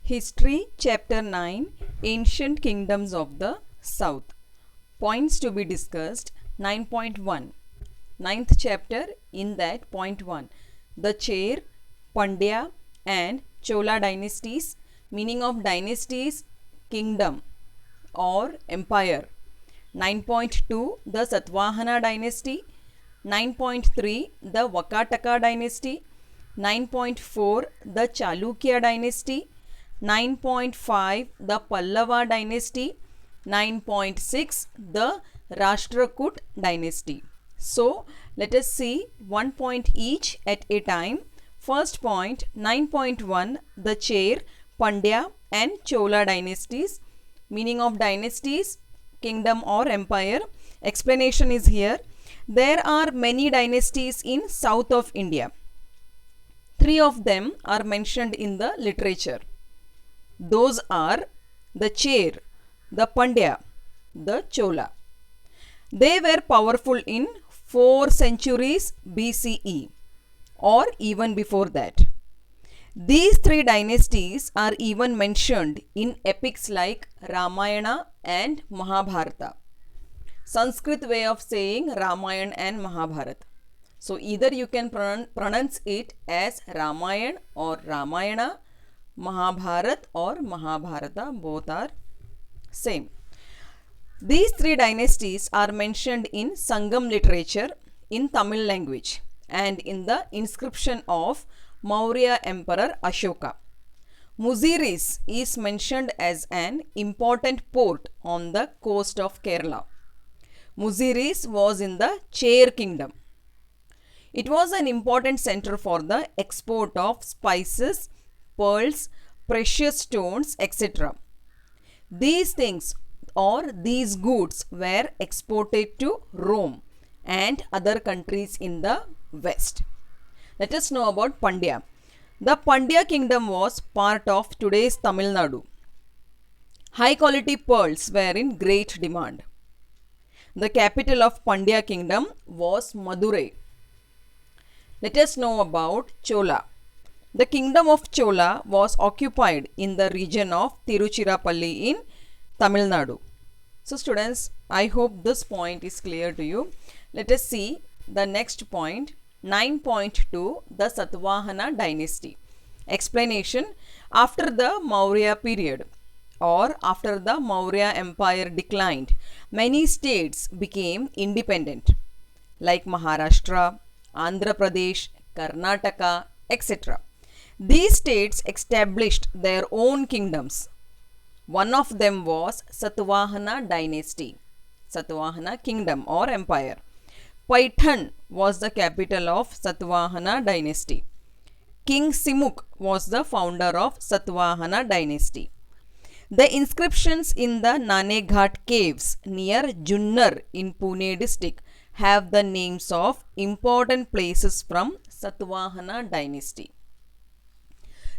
History Chapter 9 Ancient Kingdoms of the South. Points to be discussed 9.1. Ninth chapter, in that point 1. The Chair, Pandya and Chola dynasties. Meaning of dynasties, kingdom or empire. 9.2. The Satvahana dynasty. 9.3. The Vakataka dynasty. 9.4. The Chalukya dynasty. 9.5. The Pallava dynasty. 9.6. The Rashtrakut dynasty. So, let us see one point each at a time. First point, 9.1. The Chair, Pandya and Chola dynasties. Meaning of dynasties, kingdom or empire. Explanation is here. There are many dynasties in south of India. 3 of them are mentioned in the literature. Those are the Chair, the Pandya, the Chola. They were powerful in 4 centuries BCE or even before that. These 3 dynasties are even mentioned in epics like Ramayana and Mahabharata. Sanskrit way of saying Ramayana and Mahabharata. So either you can pronounce it as Ramayana or Ramayana, Mahabharata or Mahabharata, both are same. These 3 dynasties are mentioned in Sangam literature in Tamil language and in the inscription of Maurya Emperor Ashoka. Muziris is mentioned as an important port on the coast of Kerala. Muziris was in the Chair kingdom. It was an important center for the export of spices, pearls, precious stones, etc. These things or these goods were exported to Rome and other countries in the west. Let us know about Pandya. The Pandya kingdom was part of today's Tamil Nadu. High quality pearls were in great demand. The capital of Pandya kingdom was Madurai. Let us know about Chola. The kingdom of Chola was occupied in the region of Tiruchirappalli in Tamil Nadu. So students, I hope this point is clear to you. Let us see the next point, 9.2, the Satvahana dynasty. Explanation: after the Maurya period or after the Maurya empire declined, many states became independent like Maharashtra, Andhra Pradesh, Karnataka, etc. These states established their own kingdoms. One of them was Satvahana dynasty, Satvahana kingdom or empire. Paitan was the capital of Satvahana dynasty. King Simuk was the founder of Satvahana dynasty. The inscriptions in the Naneghat caves near Junnar in Pune district have the names of important places from Satvahana dynasty.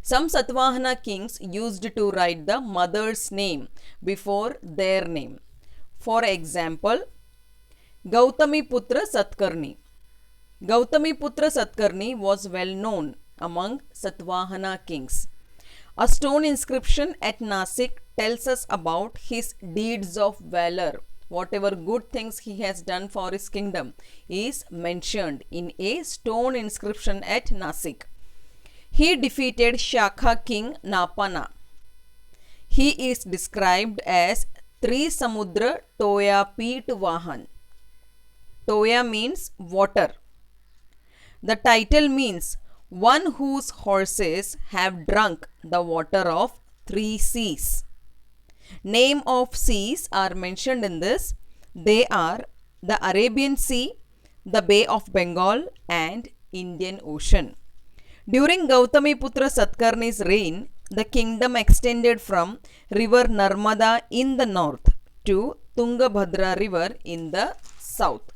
Some Satvahana kings used to write the mother's name before their name. For example, Gautamiputra Satkarni. Gautamiputra Satkarni was well known among Satvahana kings. A stone inscription at Nasik tells us about his deeds of valor. Whatever good things he has done for his kingdom is mentioned in a stone inscription at Nasik. He defeated Shaka king Napana. He is described as Trisamudra Toya Peet Vahan. Toya means water. The title means one whose horses have drunk the water of 3 seas. Name of seas are mentioned in this. They are the Arabian Sea, the Bay of Bengal and Indian Ocean. During Gautamiputra Satkarni's reign, the kingdom extended from river Narmada in the north to Tungabhadra river in the south.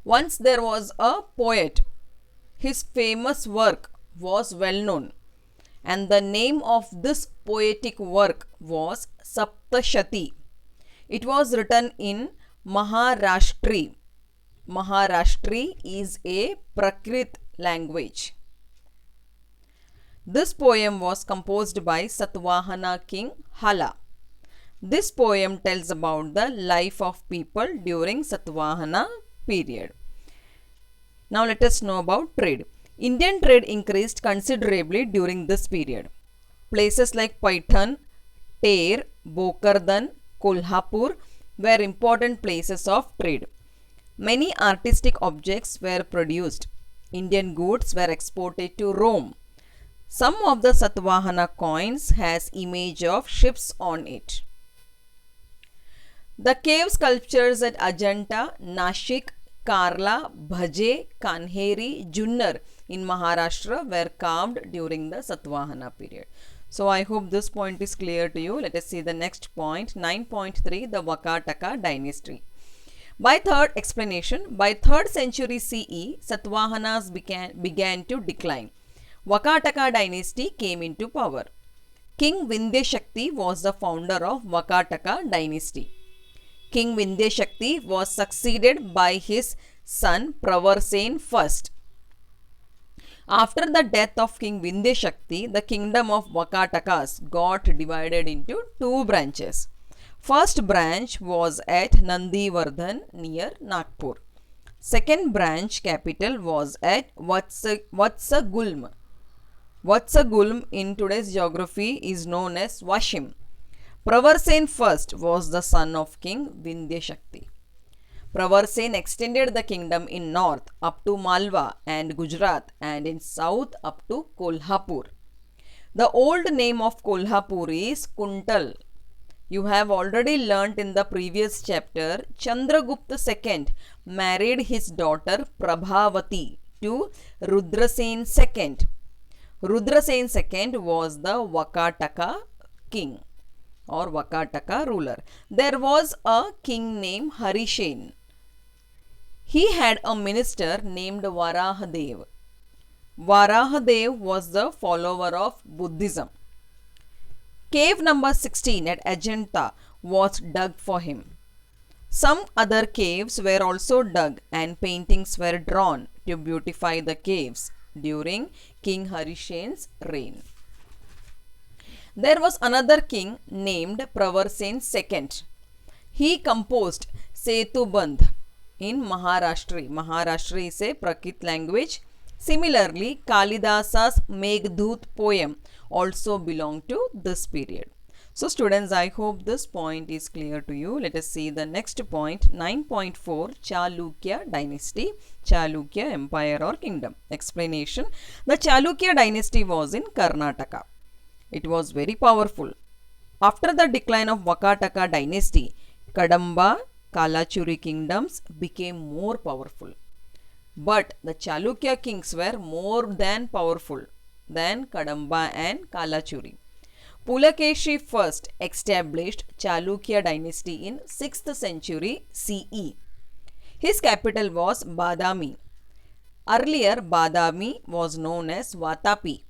Once there was a poet. His famous work was well known, and the name of this poetic work was Saptashati. It was written in Maharashtri. Maharashtri is a Prakrit language. This poem was composed by Satvahana king Hala. This poem tells about the life of people during Satvahana period. Now let us know about trade. Indian trade increased considerably during this period. Places like Paitan, Ter, Bokardan, Kolhapur were important places of trade. Many artistic objects were produced. Indian goods were exported to Rome. Some of the Satvahana coins has image of ships on it. The cave sculptures at Ajanta, Nashik, Karla, Bhaje, Kanheri, Junnar in Maharashtra were carved during the Satvahana period. So I hope this point is clear to you. Let us see the next point. 9.3, the Vakataka dynasty. By 3rd century CE, Satvahanas began to decline. Vakataka dynasty came into power. King Vindhya Shakti was the founder of Vakataka dynasty. King Vindhya Shakti was succeeded by his son Pravarsen I. After the death of King Vindhya Shakti, the kingdom of Vakatakas got divided into two branches. First branch was at Nandivardhan near Nagpur. Second branch capital was at Vatsagulm. Vatsagulm in today's geography is known as Washim. Pravarsen I was the son of King Vindhya Shakti. Pravarsen extended the kingdom in north up to Malwa and Gujarat and in south up to Kolhapur. The old name of Kolhapur is Kuntal. You have already learnt in the previous chapter, Chandragupta II married his daughter Prabhavati to Rudrasen II. Rudrasen II was the Vakataka king or Vakataka ruler. There was a king named Harishen. He had a minister named Varahadev. Varahadev was the follower of Buddhism. Cave number 16 at Ajanta was dug for him. Some other caves were also dug and paintings were drawn to beautify the caves during King Harishen's reign. There was another king named Pravarsen II. He composed Setubandh in Maharashtri. Maharashtri is a Prakrit language. Similarly, Kalidasa's Meghdut poem also belonged to this period. So students, I hope this point is clear to you. Let us see the next point. 9.4, Chalukya dynasty, Chalukya empire or kingdom. Explanation. The Chalukya dynasty was in Karnataka. It was very powerful. After the decline of Vakataka dynasty, Kadamba, Kalachuri kingdoms became more powerful. But the Chalukya kings were more than powerful than Kadamba and Kalachuri. Pulakeshi first established Chalukya dynasty in 6th century CE. His capital was Badami. Earlier, Badami was known as Vatapi.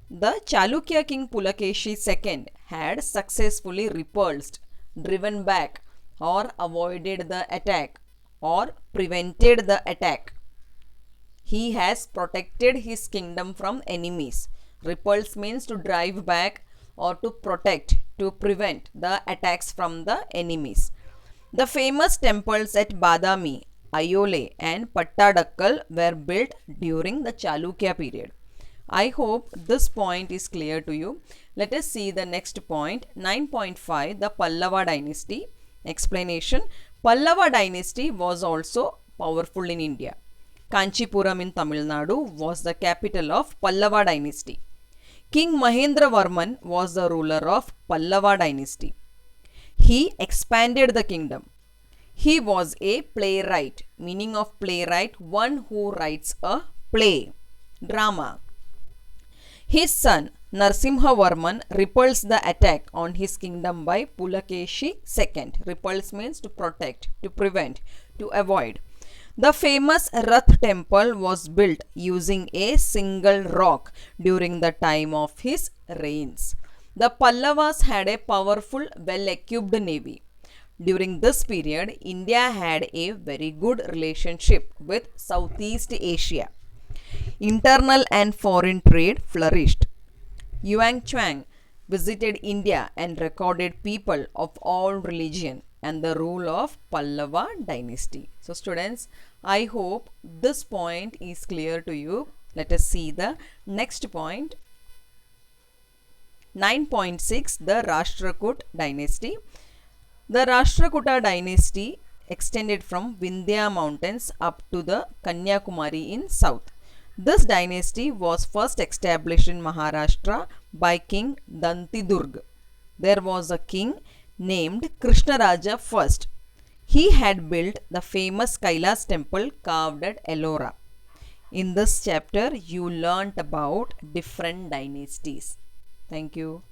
The Chalukya king Pulakeshi II had successfully repulsed, driven back or avoided the attack or prevented the attack. He has protected his kingdom from enemies. Repulse means to drive back or to protect, to prevent the attacks from the enemies. The famous temples at Badami, Ayole and Pattadakkal were built during the Chalukya period. I hope this point is clear to you. Let us see the next point. 9.5, the Pallava dynasty. Explanation. Pallava dynasty was also powerful in India. Kanchipuram in Tamil Nadu was the capital of Pallava dynasty. King Mahendravarman was the ruler of Pallava dynasty. He expanded the kingdom. He was a playwright. Meaning of playwright, one who writes a play, drama. His son Narsimhavarman repulsed the attack on his kingdom by Pulakeshi II. Repulse means to protect, to prevent, to avoid. The famous Rath temple was built using a single rock during the time of his reigns. The Pallavas had a powerful, well-equipped navy. During this period, India had a very good relationship with Southeast Asia. Internal and foreign trade flourished. Yuan Chuang visited India and recorded people of all religion and the rule of Pallava dynasty. So students, I hope this point is clear to you. Let us see the next point. 9.6, the Rashtrakut dynasty. The Rashtrakuta dynasty extended from Vindhya mountains up to the Kanyakumari in south. This dynasty was first established in Maharashtra by King Dantidurg. There was a king named Krishnaraja first. He had built the famous Kailas temple carved at Ellora. In this chapter, you learnt about different dynasties. Thank you.